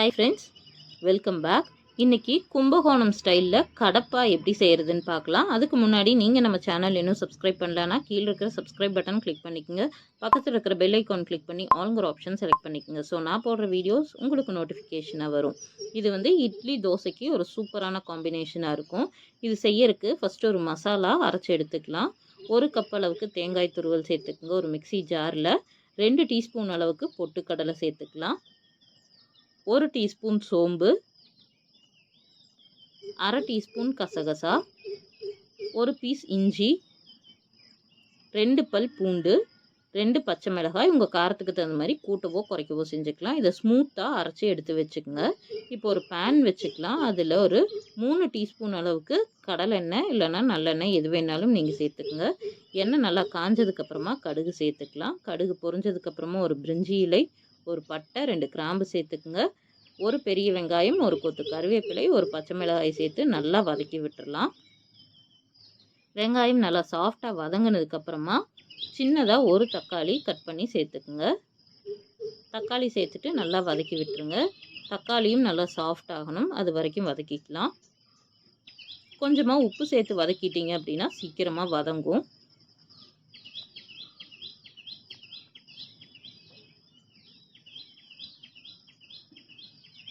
Hi friends, welcome back. இன்னைக்கு கும்பகோணம் ஸ்டைலில் கடப்பா எப்படி செய்கிறதுன்னு பார்க்கலாம். அதுக்கு முன்னாடி நீங்கள் நம்ம சேனல் இன்னும் சப்ஸ்கிரைப் பண்ணலன்னா கீழே இருக்கிற சப்ஸ்கிரைப் பட்டன் கிளிக் பண்ணிக்கோங்க. பக்கத்தில் இருக்கிற பெல் ஐக்கான் கிளிக் பண்ணி ஆல்ங்கிற ஆப்ஷன் செலக்ட் பண்ணிக்கோங்க. ஸோ நான் போடுற வீடியோஸ் உங்களுக்கு நோட்டிஃபிகேஷனாக வரும். இது வந்து இட்லி தோசைக்கு ஒரு சூப்பரான காம்பினேஷனாக இருக்கும். இது செய்யறதுக்கு ஃபஸ்ட்டு ஒரு மசாலா அரைச்சி எடுத்துக்கலாம். 1 கப் அளவுக்கு தேங்காய் துருவல் சேர்த்துக்குங்க. ஒரு மிக்சி ஜாரில் 2 டீஸ்பூன் அளவுக்கு பொட்டுக்கடலை சேர்த்துக்கலாம். 1 டீஸ்பூன் சோம்பு, 1/2 டீஸ்பூன் கசகசா, 1 பீஸ் இஞ்சி, 2 பல் பூண்டு, 2 பச்சை மிளகாய். உங்கள் காரத்துக்கு தகுந்த மாதிரி கூட்டவோ குறைக்கவோ செஞ்சுக்கலாம். இதை ஸ்மூத்தாக அரைச்சி எடுத்து வச்சுக்கோங்க. இப்போ ஒரு பேன் வச்சுக்கலாம். அதில் ஒரு 3 டீஸ்பூன் அளவுக்கு கடலெண்ணெய் இல்லைன்னா நல்லெண்ணெய் எது வேணாலும் நீங்கள் சேர்த்துக்குங்க. எண்ணெய் நல்லா காஞ்சதுக்கப்புறமா கடுகு சேர்த்துக்கலாம். கடுகு பொரிஞ்சதுக்கப்புறமா ஒரு பிரிஞ்சி இலை, ஒரு பட்டை, 2 கிராம்பு சேர்த்துக்குங்க. ஒரு பெரிய வெங்காயம், ஒரு கொத்து கருவேப்பிலை, ஒரு பச்சை மிளகாய் சேர்த்து நல்லா வதக்கி விட்டுடலாம். வெங்காயம் நல்லா சாஃப்டாக வதங்கினதுக்கப்புறமா சின்னதாக ஒரு தக்காளி கட் பண்ணி சேர்த்துக்குங்க. தக்காளி சேர்த்துட்டு நல்லா வதக்கி விட்டுருங்க. தக்காளியும் நல்லா சாஃப்ட் ஆகணும், அது வரைக்கும் வதக்கிக்கலாம். கொஞ்சமாக உப்பு சேர்த்து வதக்கிட்டீங்க அப்படின்னா சீக்கிரமாக வதங்கும்.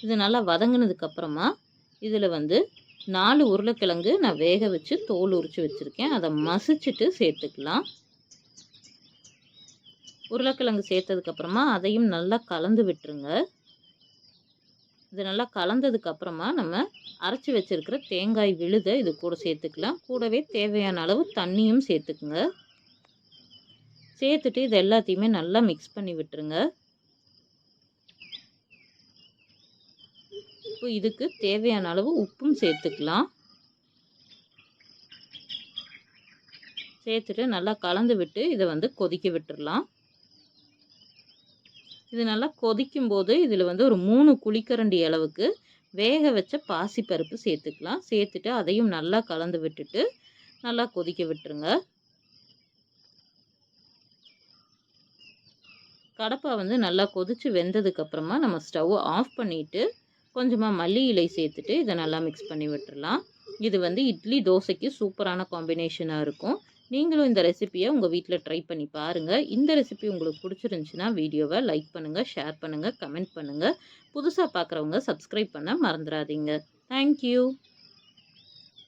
இது நல்லா வதங்கினதுக்கப்புறமா இதில் வந்து 4 உருளைக்கிழங்கு நான் வேக வச்சு தோல் உரித்து வச்சுருக்கேன். அதை மசிச்சுட்டு சேர்த்துக்கலாம். உருளைக்கிழங்கு சேர்த்ததுக்கப்புறமா அதையும் நல்லா கலந்து விட்டுருங்க. இது நல்லா கலந்ததுக்கப்புறமா நம்ம அரைச்சி வச்சுருக்கிற தேங்காய் விழுதை இது கூட சேர்த்துக்கலாம். கூடவே தேவையான அளவு தண்ணியும் சேர்த்துக்குங்க. சேர்த்துட்டு இது எல்லாத்தையுமே நல்லா மிக்ஸ் பண்ணி விட்டுருங்க. இப்போ இதுக்கு தேவையான அளவு உப்பும் சேர்த்துக்கலாம். சேர்த்துட்டு நல்லா கலந்து விட்டு இதை வந்து கொதிக்க விட்டுடலாம். இது நல்லா கொதிக்கும்போது இதில் வந்து ஒரு 3 குழிக்கரண்டி அளவுக்கு வேக வச்ச பாசிப்பருப்பு சேர்த்துக்கலாம். சேர்த்துட்டு அதையும் நல்லா கலந்து விட்டுட்டு நல்லா கொதிக்க விட்டுருங்க. கடப்பா வந்து நல்லா கொதித்து வெந்ததுக்கப்புறமா நம்ம ஸ்டவ் ஆஃப் பண்ணிவிட்டு கொஞ்சமாக மல்லி இலை சேர்த்துட்டு இதை நல்லா மிக்ஸ் பண்ணி விட்டுடலாம். இது வந்து இட்லி தோசைக்கு சூப்பரான காம்பினேஷனாக இருக்கும். நீங்களும் இந்த ரெசிப்பியை உங்கள் வீட்டில் ட்ரை பண்ணி பாருங்கள். இந்த ரெசிபி உங்களுக்கு பிடிச்சிருந்துச்சுன்னா வீடியோவை லைக் பண்ணுங்கள், ஷேர் பண்ணுங்கள், கமெண்ட் பண்ணுங்கள். புதுசாக பார்க்குறவங்க சப்ஸ்கிரைப் பண்ண மறந்துடாதீங்க. தேங்க்யூ.